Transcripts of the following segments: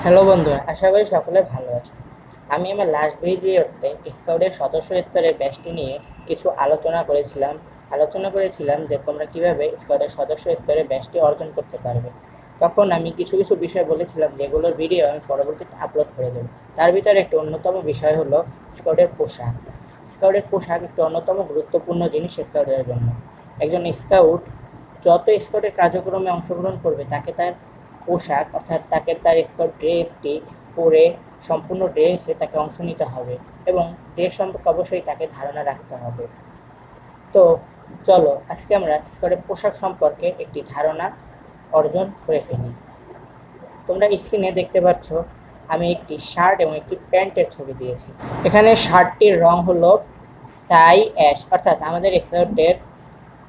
Hello বন্ধুরা, আশা করি সকলে ভালো আছো। আমি আমার লাস্ট ভিডিওতে স্কাউটের সদস্য স্তরের ব্যাচটি নিয়ে কিছু আলোচনা করেছিলাম যে তোমরা কিভাবে স্কাউটের সদস্য স্তরের ব্যাচটি অর্জন করতে পারবে। তখন আমি কিছু কিছু বিষয় বলেছিলাম যেগুলোর ভিডিও আমি পরবর্তীতে আপলোড করে দেবো। তার ভিতরে একটি অন্যতম বিষয় হলো স্কাউটের পোশাক। স্কাউটের পোশাক একটি অন্যতম গুরুত্বপূর্ণ জিনিস স্কাউটের জন্য। একজন স্কাউট যত স্কাউটের কার্যক্রমে অংশগ্রহণ করবে তাকে তার পোশাক অর্থাৎ তাকে তার স্কাউট ড্রেসটি পরে সম্পূর্ণ ড্রেসে তাকে অংশ নিতে হবে এবং দেশ সম্পর্কে অবশ্যই তাকে ধারণা রাখতে হবে। তো চলো আজকে আমরা স্কাউটের পোশাক সম্পর্কে একটি ধারণা অর্জন করে ফেলি। তোমরা স্ক্রিনে দেখতে পাচ্ছ আমি একটি শার্ট এবং একটি প্যান্টের ছবি দিয়েছি। এখানে শার্টটির রং হলো সাই অ্যাশ, অর্থাৎ আমাদের স্কাউটের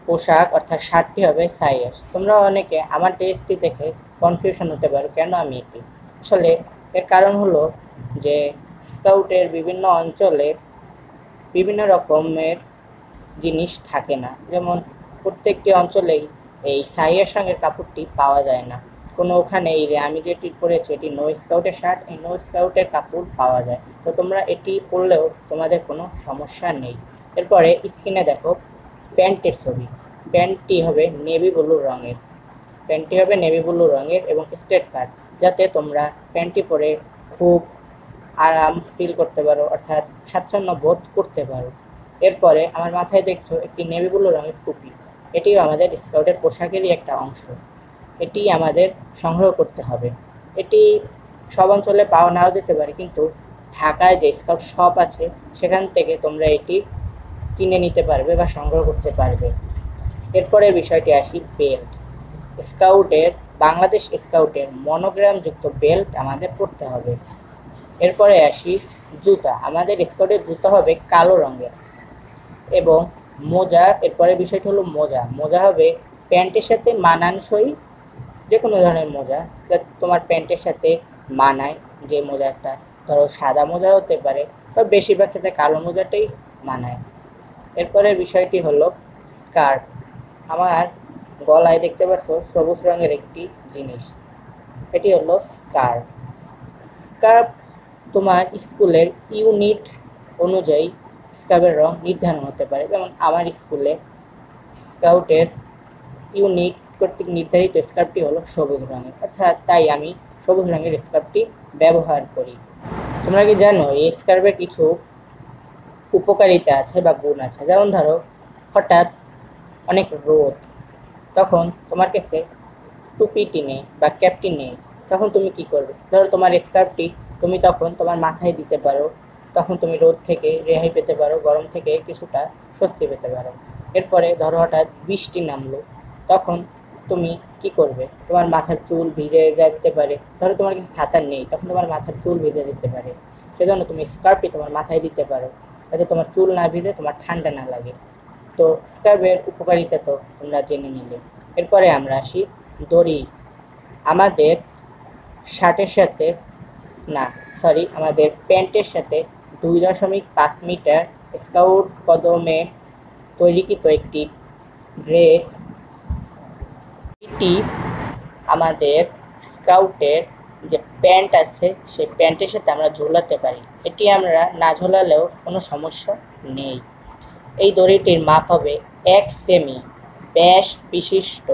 পোশাক অর্থাৎ শার্টটি হবে সাই অ্যাশ। তোমরা অনেকে আমার ড্রেসটি দেখে কনফিউশন হতে পারো কেন আমি এটি। আসলে এর কারণ হলো যে স্কাউটের বিভিন্ন অঞ্চলে বিভিন্ন রকমের জিনিস থাকে না, যেমন প্রত্যেকটি অঞ্চলেই এই সাইয়ের সঙ্গে কাপড়টি পাওয়া যায় না। কোনো ওখানে এই যে আমি যেটি পরেছি এটি নো স্কাউটের শার্ট, এই নো স্কাউটের কাপড় পাওয়া যায়, তো তোমরা এটি পরলেও তোমাদের কোনো সমস্যা নেই। এরপরে স্ক্রিনে দেখো প্যান্টের ছবি। প্যান্টটি হবে নেভি ব্লু রঙের। প্যান্টটি হবে নেভি ব্লু রঙের এবং স্ট্রেট কাট, যাতে তোমরা প্যান্টটি পরে খুব আরাম ফিল করতে পারো, অর্থাৎ স্বাচ্ছন্দ্য বোধ করতে পারো। এরপরে আমার মাথায় দেখছো একটি নেভি ব্লু রঙের টুপি। এটিও আমাদের স্কাউটের পোশাকেরই একটা অংশ। এটি আমাদের সংগ্রহ করতে হবে। এটি সব অঞ্চলে পাওয়া নাও যেতে পারে, কিন্তু ঢাকায় যে স্কাউট শপ আছে সেখান থেকে তোমরা এটি কিনে নিতে পারবে বা সংগ্রহ করতে পারবে। এরপরে বিষয়টি আসি বেল্ট। স্কাউটের বাংলাদেশ স্কাউটের মনোগ্রামযুক্ত বেল্ট আমাদের পরতে হবে। এরপরে আসি জুতা। আমাদের স্কাউটের জুতা হবে কালো রঙের এবং মোজা। এরপরে বিষয়টি হলো মোজা। মোজা হবে প্যান্টের সাথে মানানসই যে কোনো ধরনের মোজা, যাতে তোমার প্যান্টের সাথে মানায়। যে মোজাটা ধরো সাদা মোজা হতে পারে, তবে বেশিরভাগ ক্ষেত্রে কালো মোজাটাই মানায়। এরপরের বিষয়টি হলো স্কার্ফ। আমার গলায় দেখতে পাচ্ছ সবুজ রঙের একটি জিনিস, এটি হলো স্কার্ফ। স্কার্ফ তোমার স্কুলের ইউনিট অনুযায়ী স্কার্ফের রং নির্ধারণ হতে পারে। যেমন আমার স্কুলে স্কাউটের ইউনিট কর্তৃক নির্ধারিত স্কার্ফটি হলো সবুজ রঙের, অর্থাৎ তাই আমি সবুজ রঙের স্কার্ফটি ব্যবহার করি। তোমরা কি জানো এই স্কার্ফের কিছু উপকারিতা আছে বা গুণ আছে? যেমন ধরো হঠাৎ অনেক রোদ, তখন তোমার কাছে টুপিটি নেই বা ক্যাপটি নেই, তখন তুমি কি করবে? ধরো তোমার স্কার্ফটি তুমি তখন তোমার মাথায় দিতে পারো, তখন তুমি রোদ থেকে রেহাই পেতে পারো, গরম থেকে কিছুটা স্বস্তি পেতে পারো। এরপরে ধরো হঠাৎ বৃষ্টি নামলো, তখন তুমি কি করবে? তোমার মাথার চুল ভিজে যেতে পারে। ধরো তোমার কাছে ছাতা নেই, তখন তোমার মাথার চুল ভিজে যেতে পারে, সেজন্য তুমি স্কার্ফটি তোমার মাথায় দিতে পারো, যাতে তোমার চুল না ভিজে, তোমার ঠান্ডা না লাগে। তো স্কার্ফের উপকারিতা তো তোমরা জেনে নিলে। এরপরে আমরা আসি দড়ি। আমাদের শার্টের সাথে, না সরি, আমাদের প্যান্টের সাথে 2.5 মিটার স্কাউট কদমে তৈরিকৃত একটি গ্রে, এটি আমাদের স্কাউটের যে প্যান্ট আছে সেই প্যান্টের সাথে আমরা ঝোলাতে পারি। এটি আমরা না ঝোলালেও কোনো সমস্যা নেই। এই দড়িটির মাপ হবে 1 সেমি ব্যাস বিশিষ্ট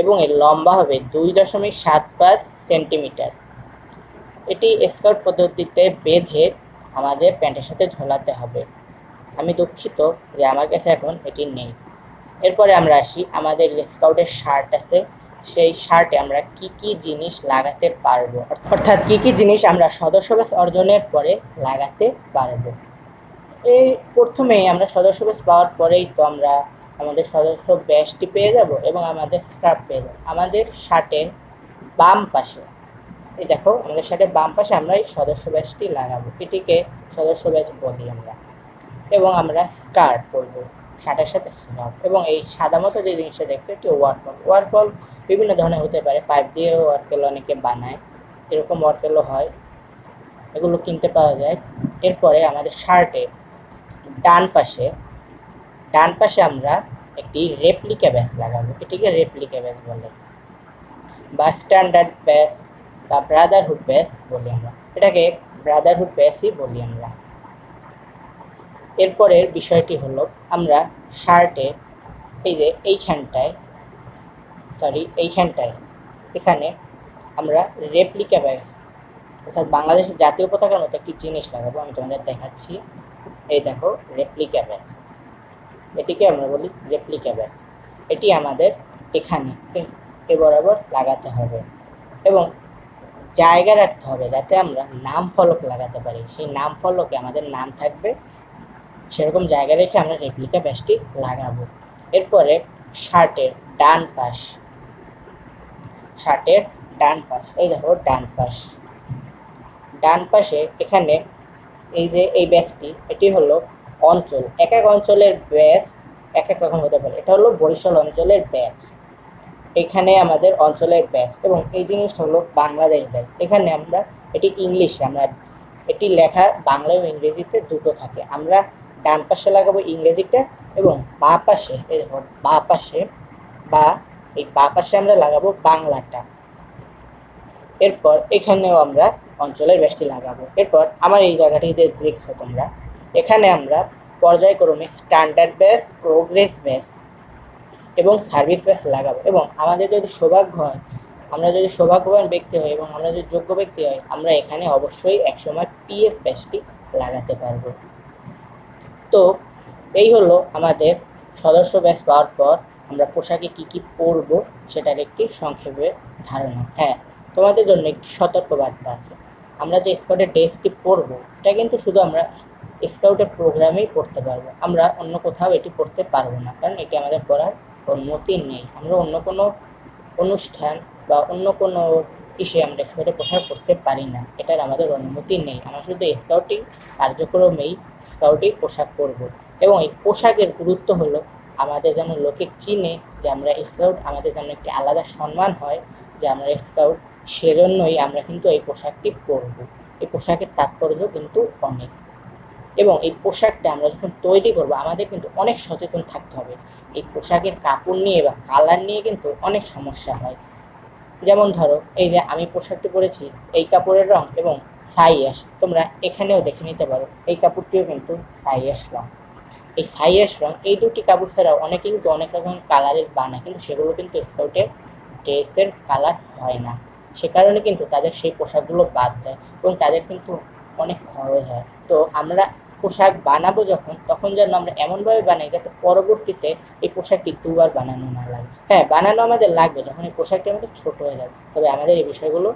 এবং এর লম্বা হবে 2.75 সেন্টিমিটার। এটি স্কাউট পদ্ধতিতে বেঁধে আমাদের প্যান্টের সাথে ঝোলাতে হবে। আমি দুঃখিত যে আমার কাছে এখন এটি নেই। এরপরে আমরা আসি আমাদের স্কাউটের শার্ট আছে, সেই শার্টে আমরা কি কি জিনিস লাগাতে পারবো, অর্থাৎ কি কি জিনিস আমরা সদস্য ব্যাচ অর্জনের পরে লাগাতে পারবো। এই প্রথমেই আমরা সদস্য ব্যাচ পাওয়ার পরেই তো আমরা আমাদের সদস্য ব্যাচটি পেয়ে যাব এবং আমাদের স্কার্ফ পেয়ে যাব। আমাদের শার্টের বাম পাশে, এই দেখো আমাদের শার্টের বাম পাশে আমরা এই সদস্য ব্যাচটি লাগাবো, এটিকে সদস্য ব্যাচ বলি আমরা। এবং আমরা স্কার্ট পরবো শার্টের সাথে স্কার্ফ, এবং এই সাদা মতো যে জিনিসটা দেখছো এটি ওয়ারকল। ওয়ারকল বিভিন্ন ধরনের হতে পারে, পাইপ দিয়ে ওয়ারকল অনেকে বানায়, এরকম ওয়ারকলও হয়, এগুলো কিনতে পাওয়া যায়। এরপরে আমাদের শার্টে ডান পাশে ডান পাশে আমরা একটি রেপ্লিকা ব্যাচ লাগাবো, এটিকে রেপ্লিকা ব্যাচ বলে বা স্ট্যান্ডার্ড ব্যাচ বা ব্রাদারহুড ব্যাচ বলি আমরা, এটাকে ব্রাদারহুড ব্যাচই বলি আমরা। এরপরের বিষয়টি হলো আমরা শার্টে এই যে এইখানটায় এখানে আমরা রেপ্লিকা ব্যাগ অর্থাৎ বাংলাদেশের জাতীয় পতাকার মতো একটি জিনিস লাগাবো। আমি তোমাদের দেখাচ্ছি। এই দেখো রেপ্লিকা ব্যাচ, এটিকে আমরা বলি রেপ্লিকা ব্যাচ। এটি আমাদের এখানে এ বরাবর লাগাতে হবে এবং জায়গা রাখতে হবে যাতে আমরা নাম ফলক লাগাতে পারি। সেই নাম ফলকে আমাদের নাম থাকবে, সেরকম জায়গা রেখে আমরা রেপ্লিকা ব্যাচটি লাগাবো। এরপরে শার্টের ডান পাশ এই দেখো ডান পাশে এখানে এই যে এই ব্যাচটি, এটি হলো অঞ্চল, এক এক অঞ্চলের ব্যাচ এক এক রকম হতে পারে। এটা হলো বরিশাল অঞ্চলের ব্যাচ, এখানে আমাদের অঞ্চলের ব্যাচ, এবং এই জিনিসটা হলো বাংলাদেশ ব্যাচ। এখানে আমরা এটি ইংলিশে, আমরা এটি লেখা বাংলা ও ইংরেজিতে দুটো থাকে। আমরা ডান পাশে লাগাবো ইংরেজিটা এবং বাঁ পাশে এই দেখো বাঁ পাশে আমরা লাগাবো বাংলাটা। এরপর এখানেও আমরা অঞ্চলের ব্যাচটি লাগাবো। এরপর আমার এই জায়গাটিতে দেখছো তোমরা, এখানে আমরা পর্যায়ক্রমে স্ট্যান্ডার্ড ব্যাচ, প্রোগ্রেস ব্যাচ এবং সার্ভিস ব্যাচ লাগাবো। এবং আমাদের যদি সৌভাগ্য হয়, আমরা যদি সৌভাগ্যবান ব্যক্তি হই এবং আমরা যদি যোগ্য ব্যক্তি হই, আমরা এখানে অবশ্যই একসময় পিএফ ব্যাচটি লাগাতে পারবো। তো এই হলো আমাদের সদস্য ব্যাচ পাওয়ার পর আমরা পোশাকে কি কি পরবো সেটার একটি সংক্ষেপে ধারণা। হ্যাঁ, তোমাদের জন্য একটি সতর্কবার্তা আছে। আমরা যে স্কাউটের ড্রেসটি পরবো এটা কিন্তু শুধু আমরা স্কাউটের প্রোগ্রামেই পড়তে পারবো, আমরা অন্য কোথাও এটি পড়তে পারবো না, কারণ এটি আমাদের পড়ার অনুমতি নেই। আমরা অন্য কোনো অনুষ্ঠান বা অন্য কোনো ইসে আমরা স্কাউটের পোশাক পরতে পারি না, এটার আমাদের অনুমতি নেই। আমরা শুধু স্কাউটিং কার্যক্রমেই স্কাউটিং পোশাক পরব। এবং এই পোশাকের গুরুত্ব হলো আমাদের যেন লোকে চিনে যে আমরা স্কাউট, আমাদের যেন একটি আলাদা সম্মান হয় যে আমরা স্কাউট, সেজন্যই আমরা কিন্তু এই পোশাকটি পরব। এই পোশাকের তাৎপর্য কিন্তু অনেক। এবং এই পোশাকটা আমরা যখন তৈরি করবো আমাদের কিন্তু অনেক সচেতন থাকতে হবে। এই পোশাকের কাপড় নিয়ে বা কালার নিয়ে কিন্তু অনেক সমস্যা হয়। যেমন ধরো এই যে আমি পোশাকটি পরেছি, এই কাপড়ের রং এবং সাইয়াস, তোমরা এখানেও দেখে নিতে পারো, এই কাপড়টিও কিন্তু সাইয়াস রং। এই সাইয়াস রং, এই দুটি কাপড় ছাড়াও অনেকে কিন্তু অনেক রকম কালারের বানায়, কিন্তু সেগুলো কিন্তু স্কাউটের ড্রেসের কালার হয় না। সে কারণে কিন্তু তাদের সেই পোশাকগুলো বাদ যায় এবং তাদের কিন্তু অনেক খরচ হয়। তো আমরা পোশাক বানাবো যখন, তখন যেন আমরা এমনভাবে বানাই যাতে পরবর্তীতে এই পোশাকটি দুবার বানানো না লাগে। হ্যাঁ, বানানো আমাদের লাগবে যখন এই পোশাকটি আমাদের ছোট হয়ে যাবে, তবে আমাদের এই বিষয়গুলো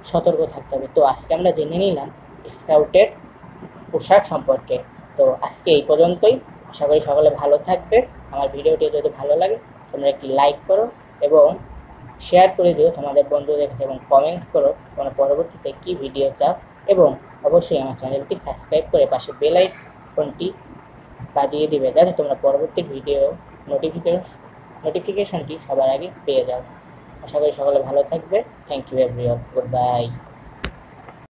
সতর্ক থাকতে হবে। তো আজকে আমরা জেনে নিলাম স্কাউটের পোশাক সম্পর্কে। তো আজকে এই পর্যন্তই। আশা করি সকলে ভালো থাকবে। আমার ভিডিওটি যদি ভালো লাগে তোমরা একটি লাইক করো এবং শেয়ার করে দিও তোমাদের বন্ধুদের কাছে, এবং কমেন্টস করো তোমরা পরবর্তীতে কী ভিডিও চাও। এবং অবশ্যই আমার চ্যানেলটি সাবস্ক্রাইব করে পাশে বেল আইকনটি বাজিয়ে দিবে যাতে তোমরা পরবর্তী ভিডিও নোটিফিকেশনটি সবার আগে পেয়ে যাও। আশা করি সকলে ভালো থাকবে। Thank you everyone, good by.